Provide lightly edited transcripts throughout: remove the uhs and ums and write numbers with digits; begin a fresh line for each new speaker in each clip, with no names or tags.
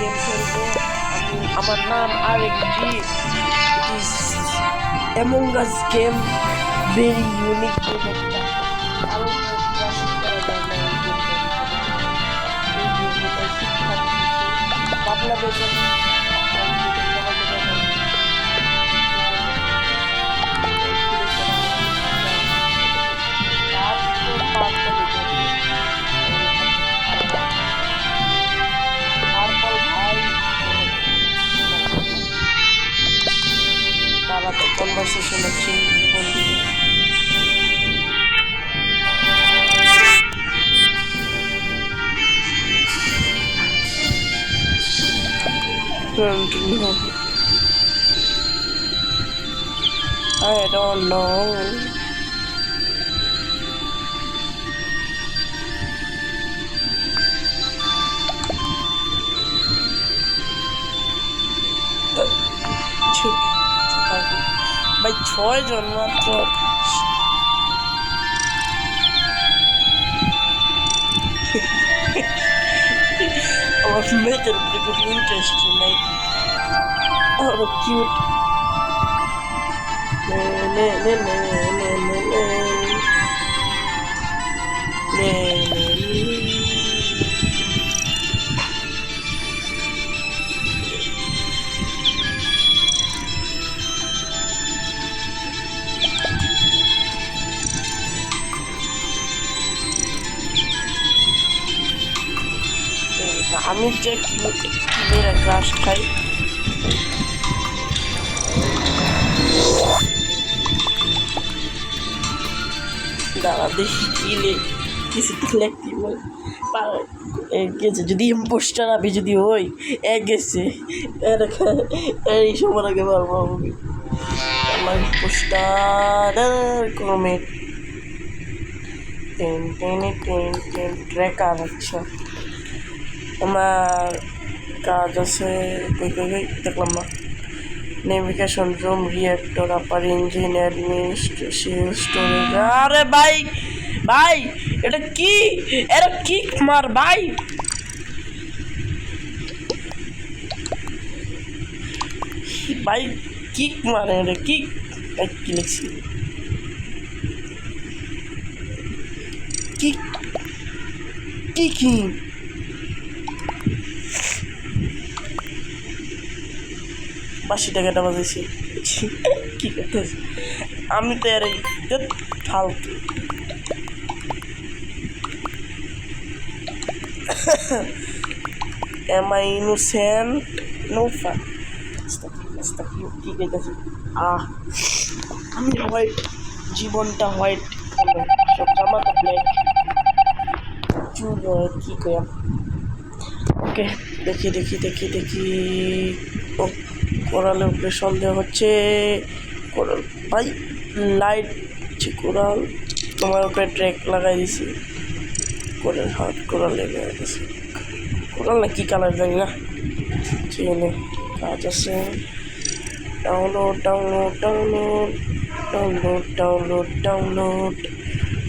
Game খেলবো। আমার নাম আরেকটি Among Us game, very unique game একটা। আরো ট্রাস্ট করা যায় না এই গেমটা। এই গেমটা শিক্ষা দিচ্ছে পাবলা বেতন তারা তো কনভারসেশন হচ্ছে I don't know. ভাই 6 জন মাত্র। আমার মেয়েদের উপরে খুব ইন্টারেস্ট নাই। আরো কিউট আমি যে মেয়েরা ক্রাশ খাই। দাঁড়া দেখি কিছু লিখতে গেছে, যদি ইম্পোস্টার আমি যদি হই গেছে এই সবার আগে পারবো আমি। আমার ইম্পোস্টার কমে ট্রেকার। আচ্ছা আমার কাজ আছে দেখলাম না। নেভিগেশন রুম, রিয়েক্টর, আপার ইঞ্জিন, অ্যাডমিনিস্ট্রেশন, স্টোরেজ। আরে ভাই ভাই এটা কি? এরা কিক মার ভাই। ভাই কিক মারে এটা কিক। কি লিখছি কিক কিকিং। $80 টাকাটা বাজেছি কি করতেছি আমি তো আর ফালতু। Am I innocent? No fun. কি কইতাছি? আমি হোয়াইট, জীবনটা হোয়াইট, সব জামা তো ব্ল্যাক, চুল কি কইম। ওকে দেখি ও কোরালের উপরে সন্দেহ হচ্ছে। কোরাল ভাই লাইট কোরাল তোমার উপরে ট্র্যাক লাগাই দিছি। কোরাল হাত কোরাল লেগে গেছে। কোরাল না কি কালার জানি না। চেনে কাজ আছে। ডাউনলোড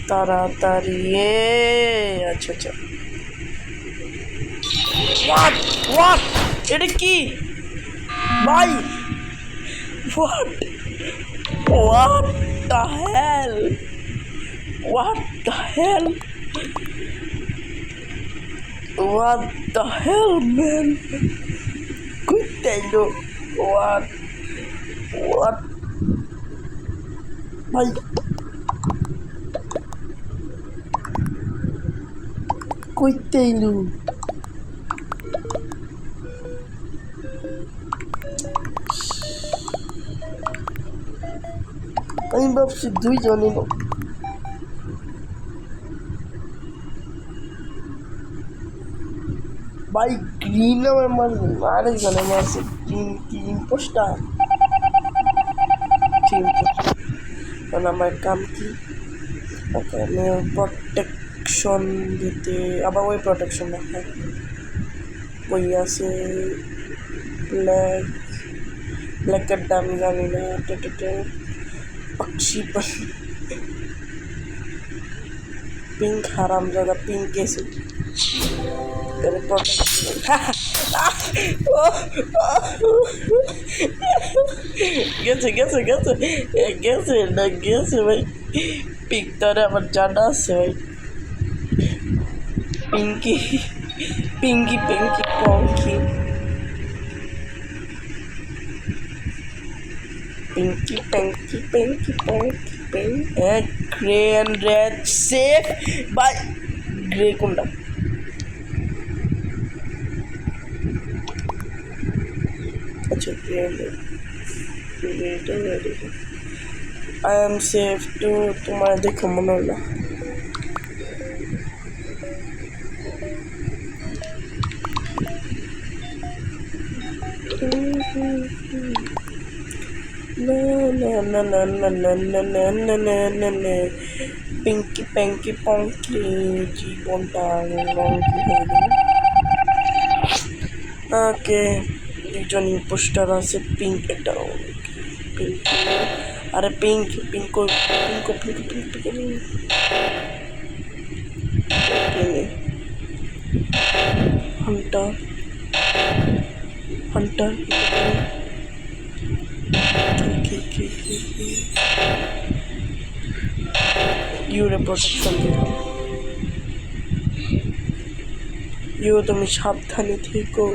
তাড়াতাড়ি। আচ্ছা হোয়াট এটা কি ভাই? What the hell man? কুইতাইলো হোয়াট ভাই? কুইতাইলো আমি ভাবছি 2 জনই ভাই। গ্রিন আমার মারছে, আরেকজনে মারছে। কি ইম্পোস্টার? কারণ আমার কাম কি? ওকে আমি প্রোটেকশন দিতে, আবার ওই প্রোটেকশন দেখায় বই আছে। ব্ল্যাকের দাম জানি না। पक्षी पिंक हराम ज्यादा पिंक कैसे গেছে গেছে গেছে গেছে না গেছে ভাই পিক তোরে আমার জানা আছে ভাই পিঙ্কি পিঙ্কি পিঙ্কি পঙ্কি পিঙ্কি পিঙ্কি পিঙ্কি পঙ্কি pink grey and red safe by grey কোনটা আচ্ছা grey and red I am safe to तुम्हारा देखो मनोला পিঙ্কি প্যাঙ্কি পঙ্কি জীবনটা ওকে দুজন পোস্টার আছে পিঙ্ক একটা পিঙ্ক আরে pink pink pink pink pink pink hunter hunter ইউরে প্রোটেকশন ইউ তুমি সাবধানে থেকো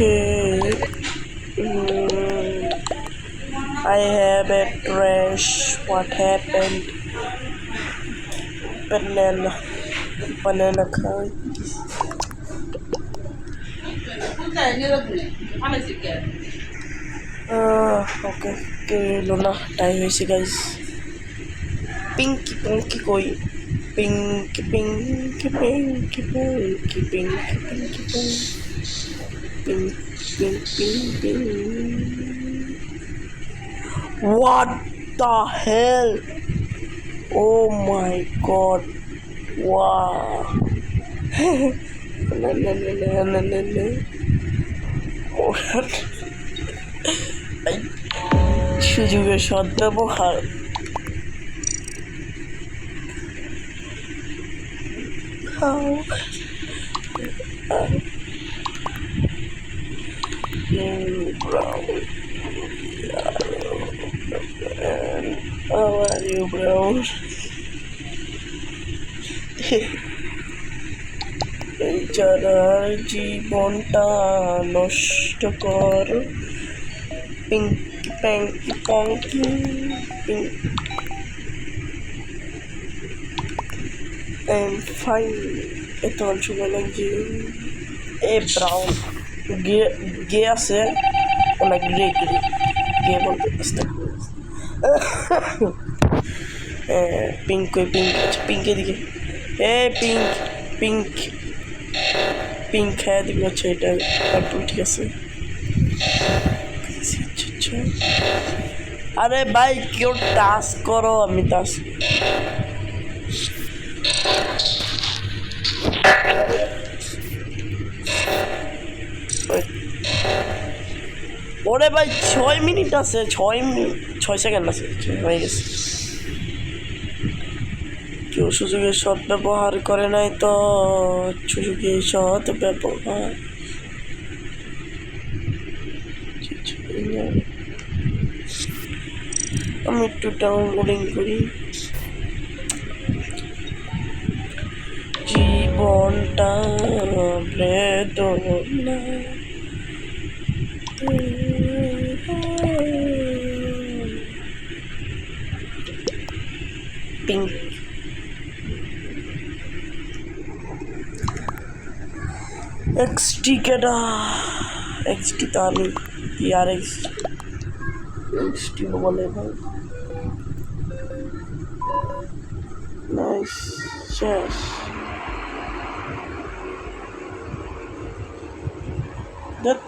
Okay. I have a trash. What happened? Banana. Banana car. Okay. Okay, Luna. Time is guys. Pinky, pinky, koi. Pinky, pinky, pinky, pinky, pinky, pinky, pinky. Pink, pink, pink, pink. What the hell? Oh my god. Wow. সুযোগের সদ্ব্যবহার brown. How are you, brown? বেচারার জীবনটা নষ্ট কর Pinki প্যাঙ্কি পঙ্কি pink fine এত অংশ লাগছে a brown গে আছে অনেক গ্রে গ্রে গে বলতে আসতে পিঙ্ক কই পিঙ্ক আচ্ছা পিঙ্কের দিকে এ পিঙ্ক পিঙ্ক পিঙ্ক খেয়ে দিবি আচ্ছা এটা পার্পল ঠিক আছে আচ্ছা আচ্ছা আরে ভাই কেউ টাস্ক করো আমি টাস্ক ওরে ভাই 6 মিনিট আছে 6 সেকেন্ড আছে হয়ে গেছে কেউ সুযোগের সৎ ব্যবহার করে নাই তো সুযোগের সৎ ব্যবহার আমি একটু ডাউনলোডিং করি জীবনটা বেদনা পিঙ্ক এক্সটি কেডা এক্সটি তো আমি আর এক্সটি বলে ভাই নাইস শেষ that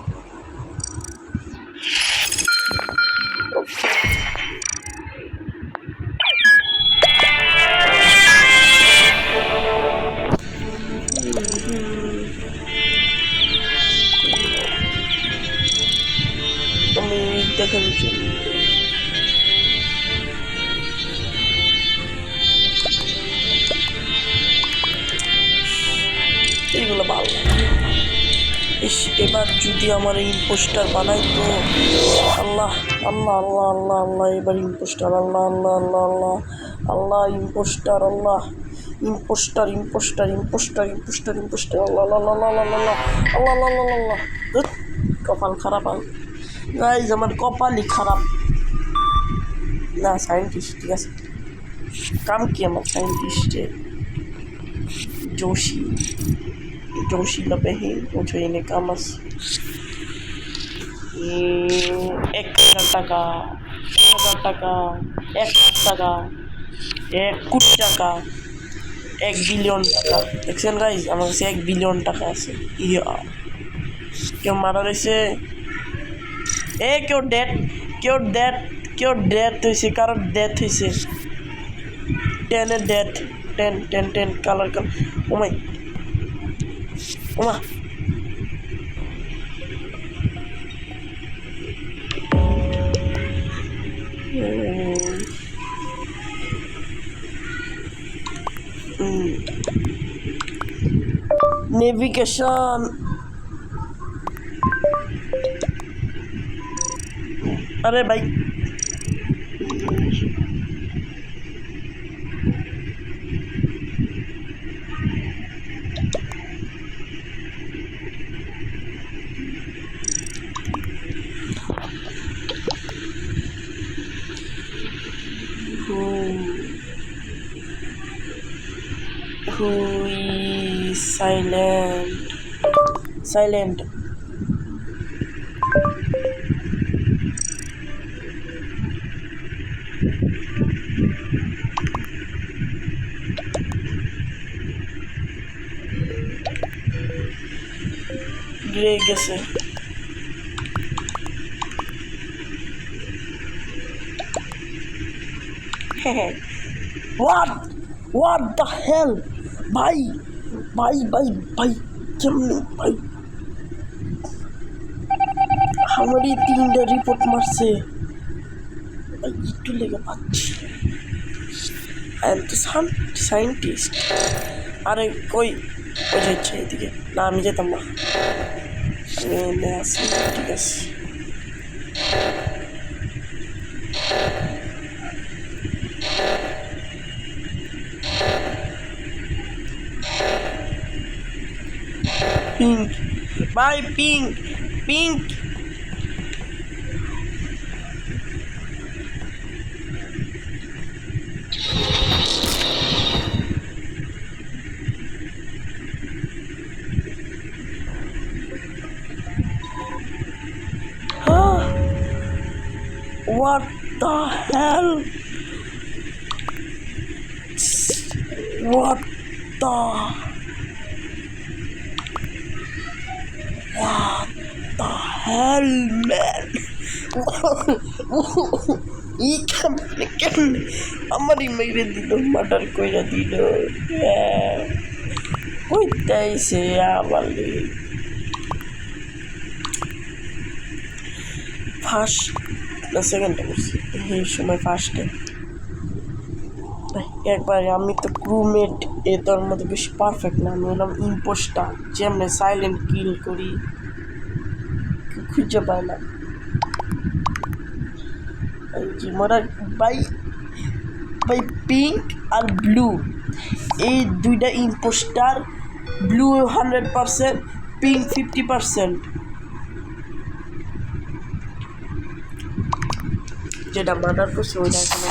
আমি দেখেন এইগুলো ভালো লাগে। ইস, এবার যদি আমার এই ইম্পোস্টার বানাই তো আল্লাহ আল্লাহ আল্লাহ আল্লাহ আল্লাহ, এবার ইম্পোস্টার, আল্লাহ আল্লাহ আল্লাহ আল্লাহ আল্লাহ, ইম্পোস্টার, আল্লাহ impostor impostor impostor impostor impostor, আল্লাহ আল্লাহ আল্লাহ আল্লাহ আল্লাহ আল্লাহ আল্লাহ আল্লাহ আল্লাহ। কপাল খারাপ গাইজ, আমার কপালই খারাপ। না সায়েন্টিস্ট ঠিক আছে, কাম কি আমার সায়েন্টিস্টে जोशी जोशी लपे ही मुझे इन्हें काम 1,000 টাকা, 1,000 টাকা, 1,00,000 টাকা, 1 কোটি টাকা, 1 বিলিয়ন টাকা। দেখছেন গাইজ, আমার কাছে 1 বিলিয়ন টাকা আছে। ইয়া কেউ মারা রয়েছে, কেউ ডেথ, কেউ ডেথ হয়েছে, কারোর ডেথ হয়েছে। 10 ডেথ, 10 কালার ওমাই ওমা। नेविगेशन अरे भाई who is silent গ্রে গেছে। what the hell ভাই ভাই ভাই ভাই কেমনে ভাই আমারই 3টা রিপোর্ট মারছে ভাই, একটু লেগে পাচ্ছি। আই এম তো সায়েন্টিস্ট। আরে কই ওই যাচ্ছে এদিকে, না আমি যেতাম না, আমি এনে আসি ঠিক আছে। পিঙ্ক ভাই, pink pink what the hell, what the hell man এই কেমনে আমারই মেরে দিল, মার্ডার কইরা দিল। কইতাইছে আবার ফার্স্ট না সেকেন্ডটা করছি এই সময় ফার্স্টে একবার। আমি তো ক্রুমেট এ তোর মধ্যে বেশি পারফেক্ট না, আমি হলাম ইম্পোস্টার, যেমনি সাইলেন্ট কিল করি খুঁজে পায় না। এই যে মোরা ভাই ভাই পিঙ্ক আর ব্লু এই 2টা ইম্পোস্টার, ব্লু 100%, পিঙ্ক 50%। যেটা মার্ডার করছে ওইটা কোনো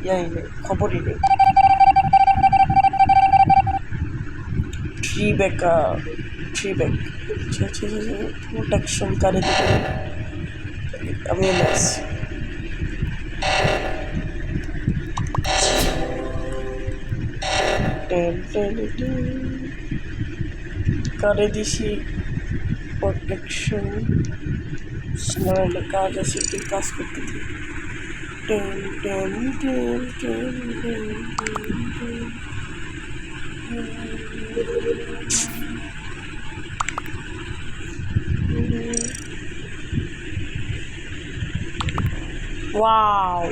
ইয়াই নেই, খবরই নেই। থ্রি ব্যাক প্রোটেকশন করে দিতে আমি আসছি। করে দিছি প্রোটেকশন, কাজ আছে, তুই কাজ করতে দিই। Wow.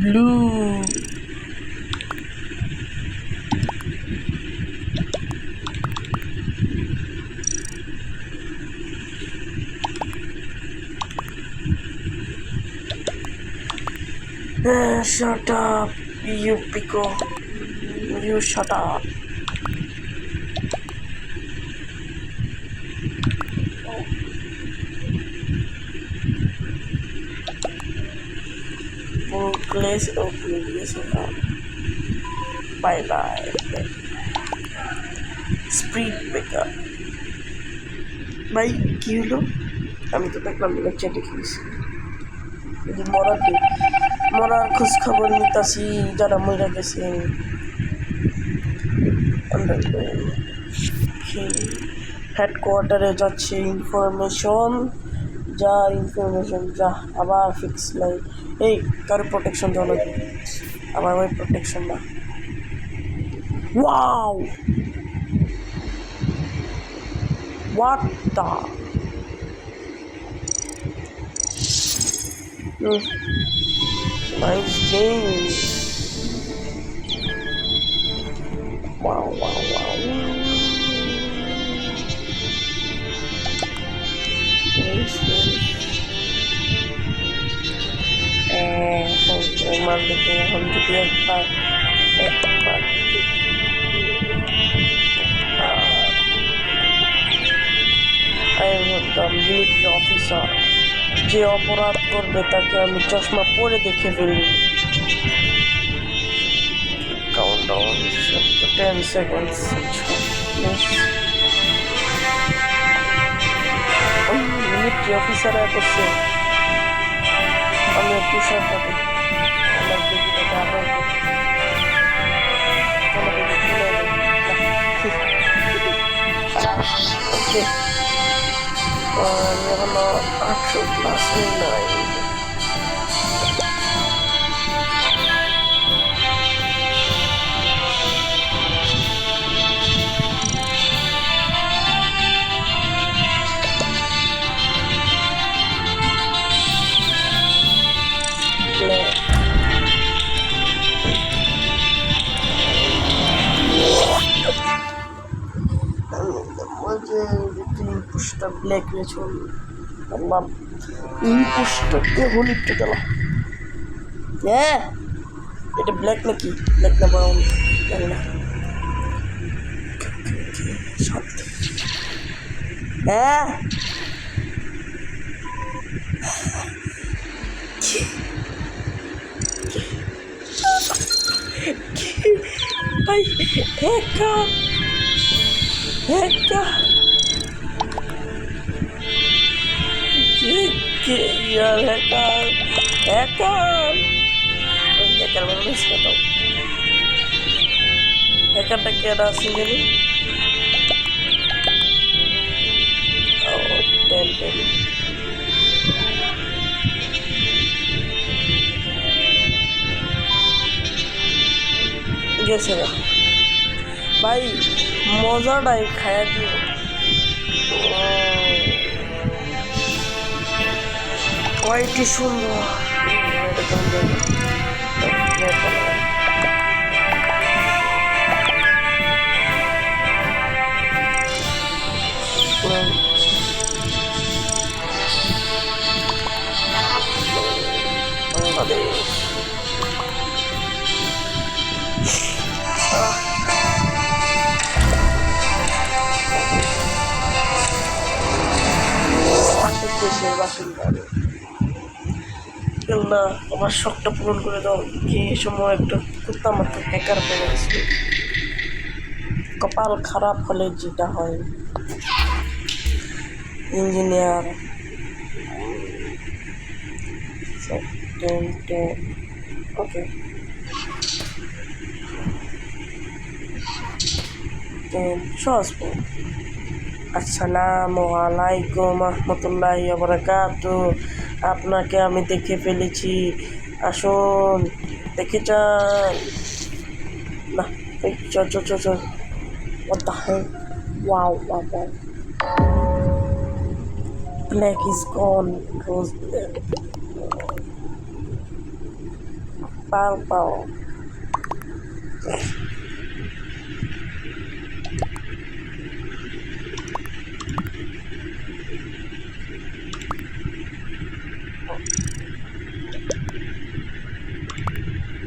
blue. Shut up, you Pico. You shut up. Place of previous bye bye. Speed breaker. ভাই কি হলো? আমি তো দেখলাম চ্যাটে খেয়েছি মরার খোঁজ খবর নিতাছি যারা মরে গেছে হেডকোয়ার্টারে যাচ্ছে ইনফরমেশন যা আবার ফিক্স নাই এই কারো প্রোটেকশন দেওয়া লাগবে আবার ওই প্রোটেকশন না wow what the nice game. Wow. মার দিকে এখন যদি একবার মিলিটারি অফিসার যে অপরাধ করবে তাকে আমি চশমা পরে দেখে ফেলি কাউন্টডাউন 10 seconds মিলিটারি অফিসার করছে আমি তুষার পাবো আমার দিদিটাকে আবার হলো 800+9 পুষ্টা ব্ল্যাক রেছল আল্লাহ এই পুষ্টাকে হোলিটা গেল হ্যাঁ এটা ব্ল্যাক নাকি ব্ল্যাক না ব্রাউন জানি না হ্যাঁ ভাই একা यार हैकर মানুষ কত হ্যাকারটা কে আছে জানি ও টেল গেছে ভাই মজাটাই খায়া দিও কয়টি সুন্দর বাংলাদেশ দেশের বাসিন্দা না আমার শখটা পূরণ করে দাও যে সময় একটা কুত্তা মাত্র হ্যাকার পেয়ে গেছিল কপাল খারাপ হলে যেটা হয় ইঞ্জিনিয়ার ওকে আসসালামু আলাইকুম রহমতুল্লাহি ওয়া বারাকাতুহু আপনাকে আমি দেখে ফেলেছি আসুন দেখে যান না এই চল what the hell wow black is gone rose black Purple.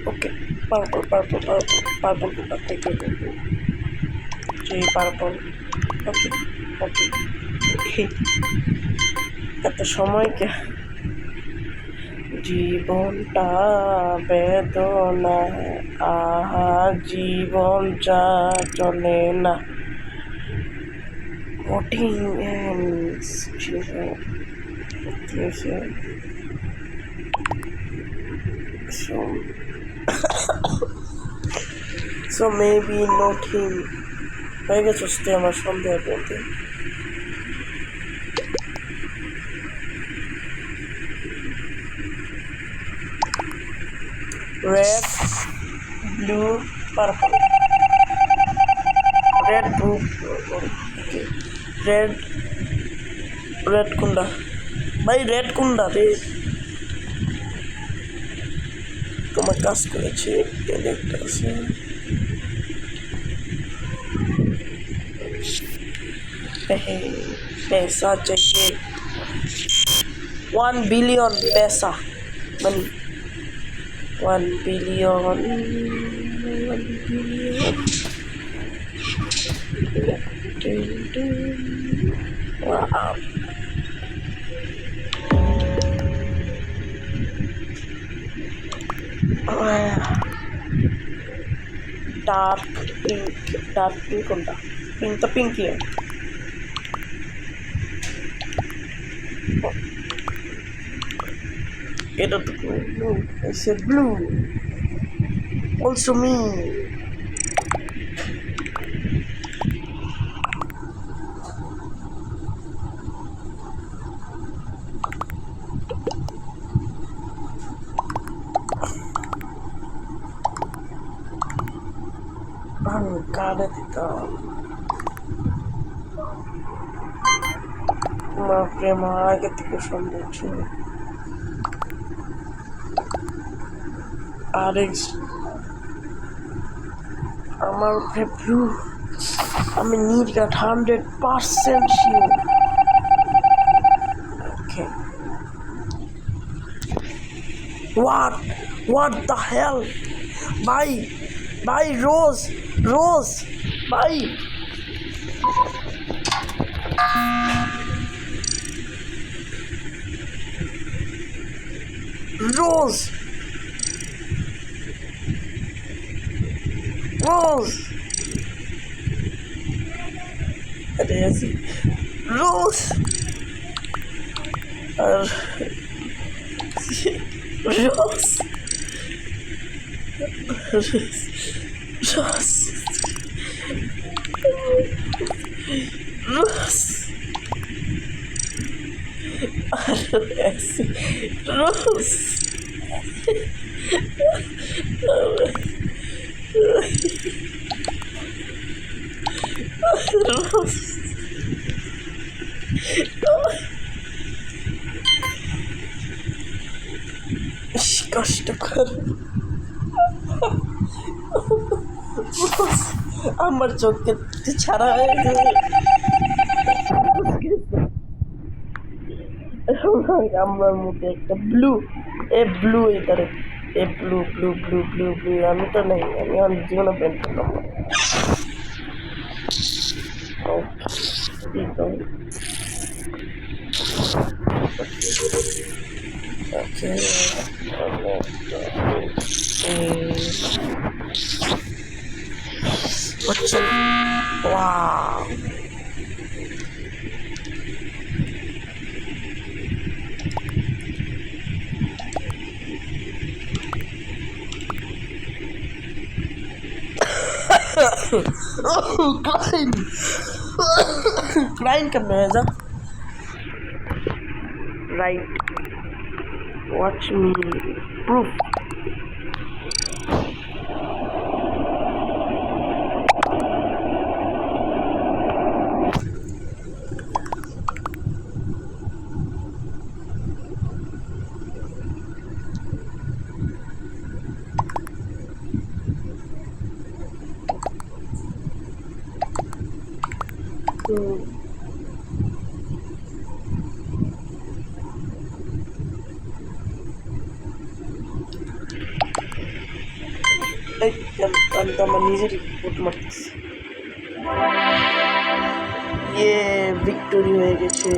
Okay, purple. Okay, purple. Okay. এত সময় কে জীবনটা বেদনা আহা জীবন যা চলে না voting ends so maybe not him হয়ে গেছে আমার সন্দেহ বলতে red blue purple red blue okay. red কোনটা ভাই red কোনটা রে তোমার কাজ করেছে একটা আছে पैसा चाहिए 1 billion पैसा money 1 billion wow dark pink होता pink तो pink ही है এটা তো blue I said blue also me কাটে দিতাম তোমার প্রেম আগে থেকে সম্ভব ছিল আর আমার ব্লু আমি নির্ঘাত 100% sure okay what the hell ভাই রোজ ভাই রোজ अरे ऐसी रोज और रोज ऐसी रोज কষ্টকর আমার চোখকে ছাড়া হয়ে গেছে আমার মধ্যে একটা ব্লু এটারে ব্লু আমি তো নেই আমি অনেক জীবনে পেন করলাম Okay. What's it? Wow. Crying करना है जा. Right. Watch me. Proof. আমি তো আমার নিজেরই ফটো মারতেছি। ভিক্টোরি হয়ে গেছে।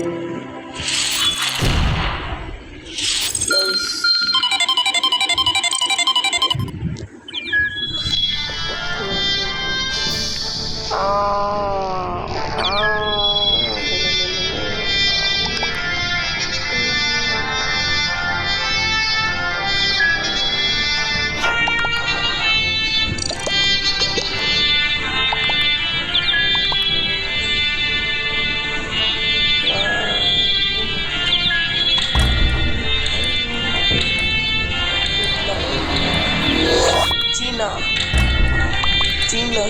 চীনা চীনা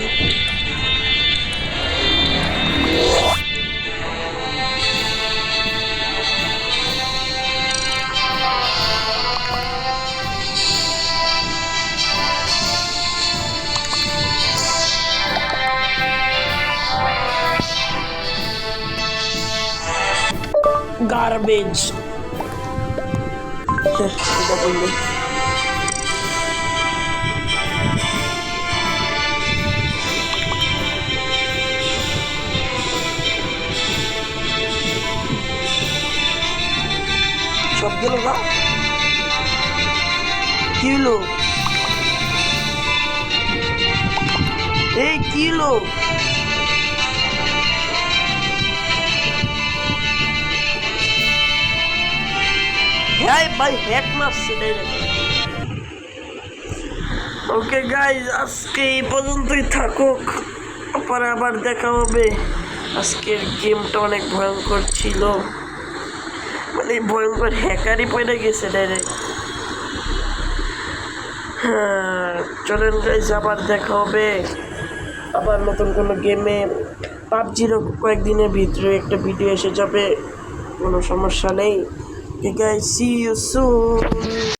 গার্বেজ এটা বললে সব গেল না। কি হলো? এই কি হলো? হ্যাঁ ভাই, হ্যাক মারছে ডাইরেক্ট। ওকে গাইজ, আজকে এই পর্যন্তই থাকুক, পরে আবার দেখা হবে। আজকের গেমটা অনেক ভয়ঙ্কর ছিল, মানে ভয়ঙ্কর হ্যাকারই পড়ে গেছে ডাইরেক্ট। হ্যাঁ চলেন গাইজ, আবার দেখা হবে আবার নতুন কোনো গেমে। পাবজিরও কয়েকদিনের ভিতরে একটা ভিডিও এসে যাবে, কোনো সমস্যা নেই। Guys, see you soon.